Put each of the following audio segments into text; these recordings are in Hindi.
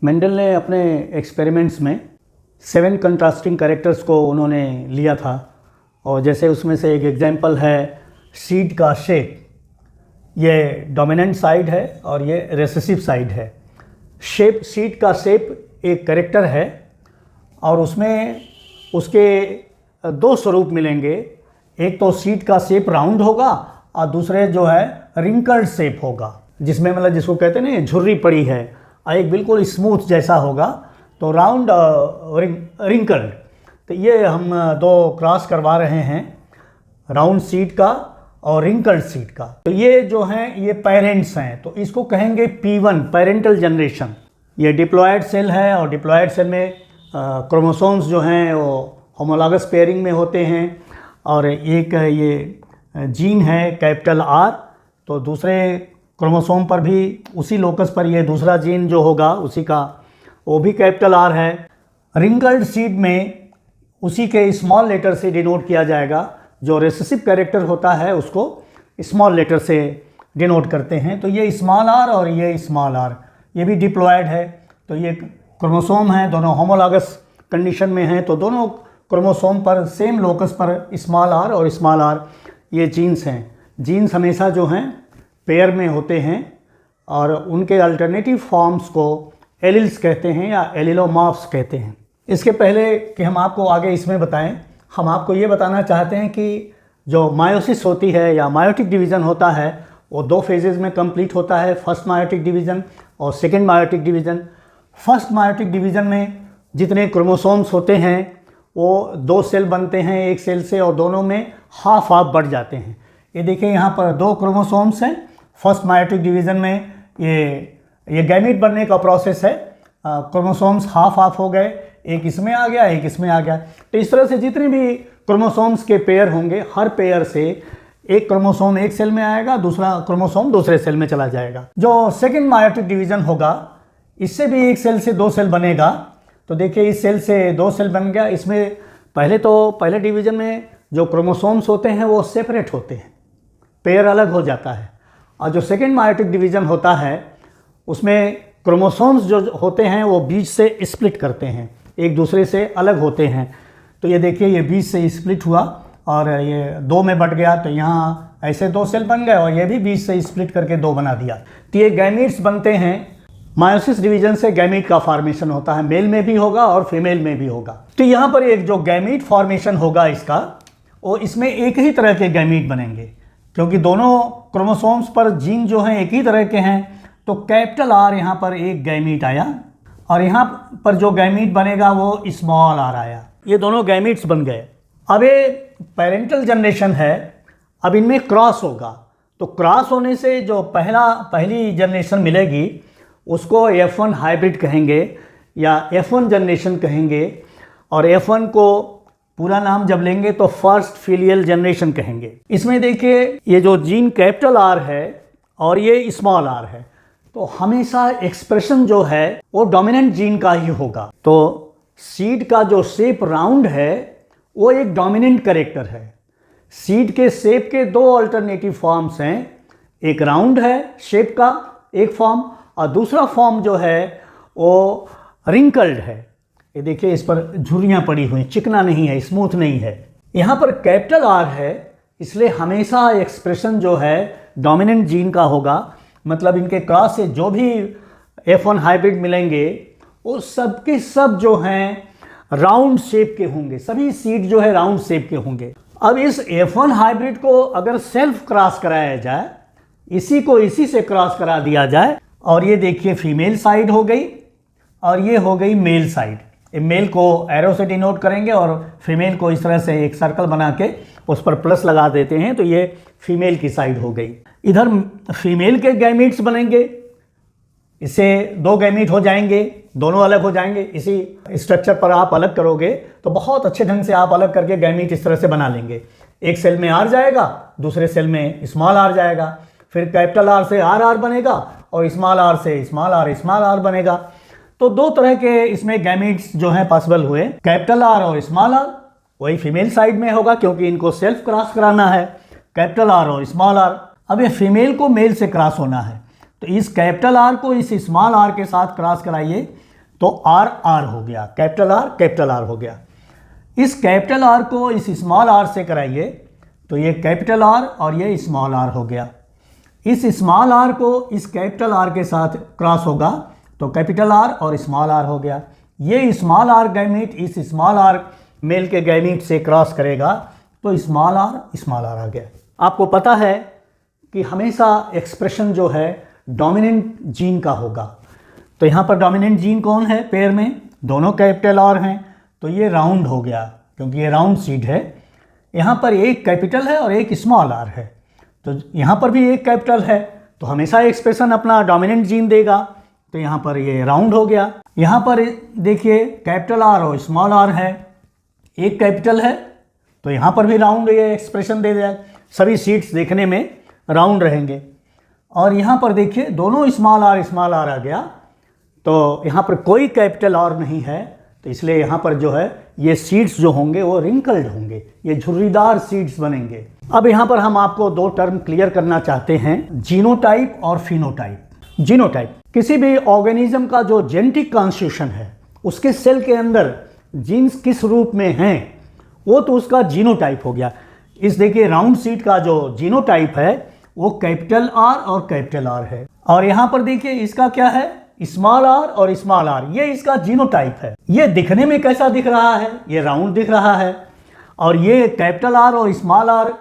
मेंडल ने अपने एक्सपेरिमेंट्स में 7 कंट्रास्टिंग कैरेक्टर्स को उन्होंने लिया था और जैसे उसमें से एक एग्जांपल है सीड का शेप। ये डोमिनेंट साइड है और ये रिसेसिव साइड है। सीड का शेप एक कैरेक्टर है और उसमें उसके 2 स्वरूप मिलेंगे। एक तो सीड का शेप राउंड होगा और दूसरे जो है रिंकल्ड शेप होगा, जिसमें मतलब जिसको कहते हैं ना झुर्री पड़ी है, और एक बिल्कुल स्मूथ जैसा होगा तो राउंड रिंकल्ड। तो ये हम 2 क्रॉस करवा रहे हैं, राउंड सीड का और रिंकल्ड सीड का। तो ये जो हैं ये पेरेंट्स हैं, तो इसको कहेंगे P1 पेरेंटल जनरेशन। ये डिप्लॉयड सेल है और डिप्लॉयड सेल में क्रोमोसोम्स जो हैं वो होमोलॉगस पेयरिंग में होते हैं और एक ये जीन है कैपिटल R, तो दूसरे क्रोमोसोम पर भी उसी लोकस पर ये दूसरा जीन जो होगा उसी का वो भी कैपिटल R है। रिंकल्ड सीड में उसी के स्मॉल लेटर से डिनोट किया जाएगा। जो रिसेसिव कैरेक्टर होता है उसको स्मॉल लेटर से डिनोट करते हैं। तो ये स्मॉल r और ये स्मॉल r, ये भी डिप्लॉयड है। तो ये क्रोमोसोम हैं, दोनों होमोलॉगस कंडीशन में हैं, तो दोनों क्रोमोसोम पर सेम लोकस पर स्मॉल r और स्मॉल r ये जीन्स हैं। जीन्स हमेशा जो हैं पेयर में होते हैं और उनके अल्टरनेटिव फॉर्म्स को एलिल्स कहते हैं या एलिलोमॉर्फ्स कहते हैं। इसके पहले कि हम आपको आगे इसमें बताएं, हम आपको ये बताना चाहते हैं कि जो मायोसिस होती है या मायोटिक डिवीज़न होता है वो 2 फेजेज़ में कंप्लीट होता है, फर्स्ट मायोटिक डिवीज़न और second meiotic division. First meiotic division में जितने क्रोमोसोम्स होते हैं वो 2 सेल बनते हैं एक सेल से और दोनों में हाफ बढ़ जाते हैं। ये देखिए यहाँ पर 2 क्रोमोसोम्स हैं फर्स्ट मायोटिक डिवीज़न में। ये गैमीट बनने का प्रोसेस है। क्रोमोसोम्स हाफ हो गए, एक इसमें आ गया एक इसमें आ गया। तो इस तरह से जितने भी क्रोमोसोम्स के पेयर होंगे, हर पेयर से एक क्रोमोसोम एक सेल में आएगा, दूसरा क्रोमोसोम दूसरे सेल में चला जाएगा। जो सेकेंड मायोटिक डिवीज़न होगा इससे भी एक सेल से 2 सेल बनेगा। तो देखिए इस सेल से 2 सेल बन गया। इसमें पहले डिवीज़न में जो क्रोमोसोम्स होते हैं वो सेपरेट होते हैं, पेयर अलग हो जाता है। और जो सेकेंड मायोटिक डिवीज़न होता है उसमें क्रोमोसोम्स जो होते हैं वो बीच से स्प्लिट करते हैं, एक दूसरे से अलग होते हैं। तो ये देखिए ये बीच से स्प्लिट हुआ और ये 2 में बट गया, तो यहाँ ऐसे 2 सेल बन गए और ये भी बीच से स्प्लिट करके 2 बना दिया। तो ये गैमीट्स बनते हैं। मायोसिस डिवीजन से गैमीट का फॉर्मेशन होता है, मेल में भी होगा और फीमेल में भी होगा। तो यहाँ पर एक जो गैमीट फॉर्मेशन होगा इसका, वो इसमें एक ही तरह के गैमीट बनेंगे क्योंकि दोनों क्रोमोसोम्स पर जीन जो हैं एक ही तरह के हैं। तो कैपिटल R यहाँ पर एक गैमीट आया और यहाँ पर जो गैमीट बनेगा वो स्मॉल r आया। ये दोनों गैमीट्स बन गए। अब ये पेरेंटल जनरेशन है, अब इनमें क्रॉस होगा। तो क्रॉस होने से जो पहली जनरेशन मिलेगी उसको F1 हाइब्रिड कहेंगे या F1 जनरेशन कहेंगे। और F1 को पूरा नाम जब लेंगे तो फर्स्ट फिलियल जनरेशन कहेंगे। इसमें देखिए ये जो जीन कैपिटल R है और ये स्मॉल r है, तो हमेशा एक्सप्रेशन जो है वो डोमिनेंट जीन का ही होगा। तो सीड का जो शेप राउंड है वो एक डोमिनेंट कैरेक्टर है। सीड के शेप के 2 अल्टरनेटिव फॉर्म्स हैं, एक राउंड है शेप का एक फॉर्म और दूसरा फॉर्म जो है वो रिंकल्ड है। ये देखिए इस पर झुर्रियाँ पड़ी हुई, चिकना नहीं है, स्मूथ नहीं है। यहाँ पर कैपिटल R है, इसलिए हमेशा एक्सप्रेशन जो है डोमिनेंट जीन का होगा। मतलब इनके क्रॉस से जो भी F1 हाइब्रिड मिलेंगे वो सब के सब जो हैं राउंड शेप के होंगे, सभी सीड जो है राउंड शेप के होंगे। अब इस F1 हाइब्रिड को अगर सेल्फ क्रॉस कराया जाए, इसी को इसी से क्रॉस करा दिया जाए, और ये देखिए फीमेल साइड हो गई और ये हो गई मेल साइड। मेल को एरो से डिनोट करेंगे और फीमेल को इस तरह से एक सर्कल बना के उस पर प्लस लगा देते हैं, तो ये फीमेल की साइड हो गई। इधर फीमेल के गैमीट्स बनेंगे, इससे 2 गैमीट हो जाएंगे, दोनों अलग हो जाएंगे। इसी स्ट्रक्चर पर आप अलग करोगे तो बहुत अच्छे ढंग से आप अलग करके गैमीट इस तरह से बना लेंगे। एक सेल में R जाएगा, दूसरे सेल में स्मॉल r जाएगा, फिर कैपिटल R से R बनेगा और स्मॉल r से स्मॉल r बनेगा। तो 2 तरह के इसमें गैमीट्स जो हैं पॉसिबल हुए, कैपिटल R और स्मॉल r। वही फीमेल साइड में होगा क्योंकि इनको सेल्फ क्रॉस कराना है, कैपिटल R और स्मॉल r। अब ये फीमेल को मेल से क्रॉस होना है, तो इस कैपिटल R को इस स्मॉल r के साथ क्रॉस कराइए तो आर आर हो गया, कैपिटल आर हो गया। इस कैपिटल आर को इस स्मॉल आर से कराइए तो ये कैपिटल आर और ये स्मॉल आर हो गया। इस स्मॉल आर को इस कैपिटल आर के साथ क्रॉस होगा तो कैपिटल आर और स्मॉल आर हो गया। ये स्मॉल आर गैमीट इस स्मॉल आर मेल के गैमीट से क्रॉस करेगा तो स्मॉल आर आ गया। आपको पता है कि हमेशा एक्सप्रेशन जो है डोमिनेंट जीन का होगा। तो यहाँ पर डोमिनेंट जीन कौन है पेयर में? दोनों कैपिटल आर हैं, तो ये राउंड हो गया क्योंकि ये राउंड सीड है। यहाँ पर एक कैपिटल है और एक स्मॉल आर है, तो यहाँ पर भी एक कैपिटल है, तो हमेशा एक्सप्रेशन अपना डोमिनेंट जीन देगा, तो यहाँ पर ये राउंड हो गया। यहाँ पर देखिए कैपिटल आर और स्मॉल आर है, एक कैपिटल है तो यहाँ पर भी राउंड ये एक्सप्रेशन दे देगा। सभी सीड्स देखने में राउंड रहेंगे। और यहाँ पर देखिए दोनों स्मॉल आर आ गया, तो यहाँ पर कोई कैपिटल आर नहीं है, तो इसलिए यहाँ पर जो है ये सीड्स जो होंगे वो रिंकल्ड होंगे, ये झुर्रीदार सीड्स बनेंगे। अब यहाँ पर हम आपको दो टर्म क्लियर करना चाहते हैं, जीनोटाइप और फिनोटाइप। जीनोटाइप किसी भी ऑर्गेनिज्म का जो जेनेटिक कॉन्स्टिट्यूशन है, उसके सेल के अंदर जीन्स किस रूप में हैं, वो तो उसका जीनोटाइप हो गया। इस देखिए राउंड सीड का जो जीनोटाइप है वो कैपिटल आर और कैपिटल आर है। और यहाँ पर देखिए इसका क्या है, स्मॉल आर और स्मॉल आर, ये इसका जीनोटाइप है। ये दिखने में कैसा दिख रहा है? ये राउंड दिख रहा है। और ये कैपिटल आर और स्मॉल आर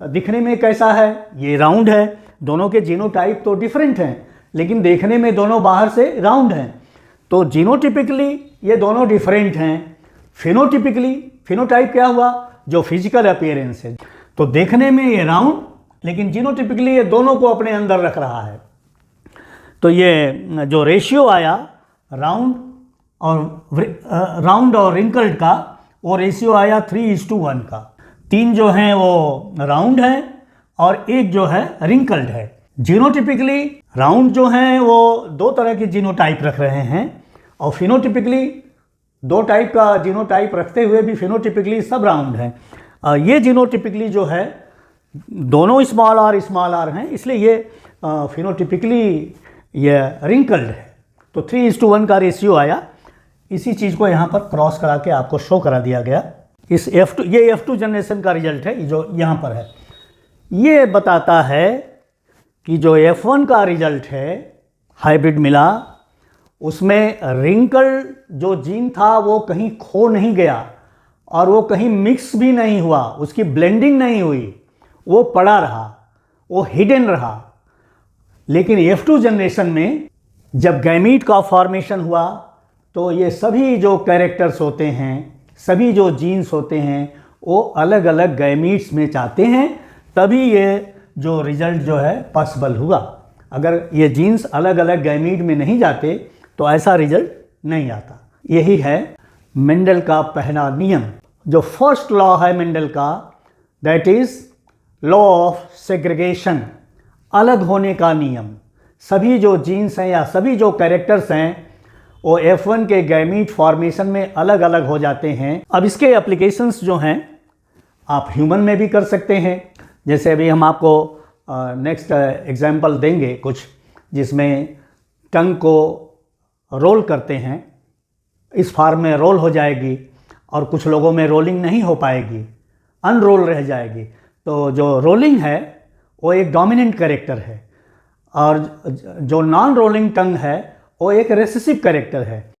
दिखने में कैसा है? ये राउंड है। दोनों के जीनोटाइप तो डिफरेंट हैं, लेकिन देखने में दोनों बाहर से राउंड हैं। तो जीनोटिपिकली ये दोनों डिफरेंट हैं। फिनोटाइप क्या हुआ? जो फिजिकल अपीयरेंस है। तो देखने में ये राउंड, लेकिन जीनोटिपिकली ये दोनों को अपने अंदर रख रहा है। तो ये जो रेशियो आया राउंड और रिंकल्ड का, वो रेशियो आया 3:1 का। 3 जो हैं वो राउंड हैं और 1 जो है रिंकल्ड है। जीनोटिपिकली राउंड जो हैं वो 2 तरह के जीनोटाइप रख रहे हैं, और फिनोटिपिकली 2 टाइप का जीनोटाइप रखते हुए भी फिनोटिपिकली सब राउंड हैं। ये जीनोटिपिकली जो है दोनों स्मॉल आर हैं, इसलिए ये फिनोटिपिकली ये रिंकल्ड है। तो 3:1 का रेशियो आया। इसी चीज़ को यहाँ पर क्रॉस करा के आपको शो करा दिया गया। इस ये F2 जनरेशन का रिजल्ट है जो यहाँ पर है। ये बताता है कि जो F1 का रिजल्ट है हाइब्रिड मिला, उसमें रिंकल जो जीन था वो कहीं खो नहीं गया और वो कहीं मिक्स भी नहीं हुआ, उसकी ब्लेंडिंग नहीं हुई, वो पड़ा रहा, वो हिडन रहा। लेकिन F2 जनरेशन में जब गैमीट का फॉर्मेशन हुआ तो ये सभी जो कैरेक्टर्स होते हैं, सभी जो जीन्स होते हैं, वो अलग अलग गैमीट्स में चाहते हैं, तभी ये जो रिजल्ट जो है पॉसिबल हुआ। अगर ये जीन्स अलग अलग गैमीट में नहीं जाते तो ऐसा रिजल्ट नहीं आता। यही है मेंडल का पहला नियम। जो फर्स्ट लॉ है मेंडल का, that is law of segregation, अलग होने का नियम। सभी जो जीन्स हैं या सभी जो कैरेक्टर्स हैं वो F1 के गैमीट फॉर्मेशन में अलग अलग हो जाते हैं। अब इसके एप्लीकेशंस जो हैं आप ह्यूमन में भी कर सकते हैं। जैसे अभी हम आपको नेक्स्ट एग्जांपल देंगे कुछ, जिसमें टंग को रोल करते हैं, इस फॉर्म में रोल हो जाएगी और कुछ लोगों में रोलिंग नहीं हो पाएगी, अनरोल रह जाएगी। तो जो रोलिंग है वो एक डोमिनेंट कैरेक्टर है और जो नॉन रोलिंग टंग है वो एक रेसेसिव कैरेक्टर है।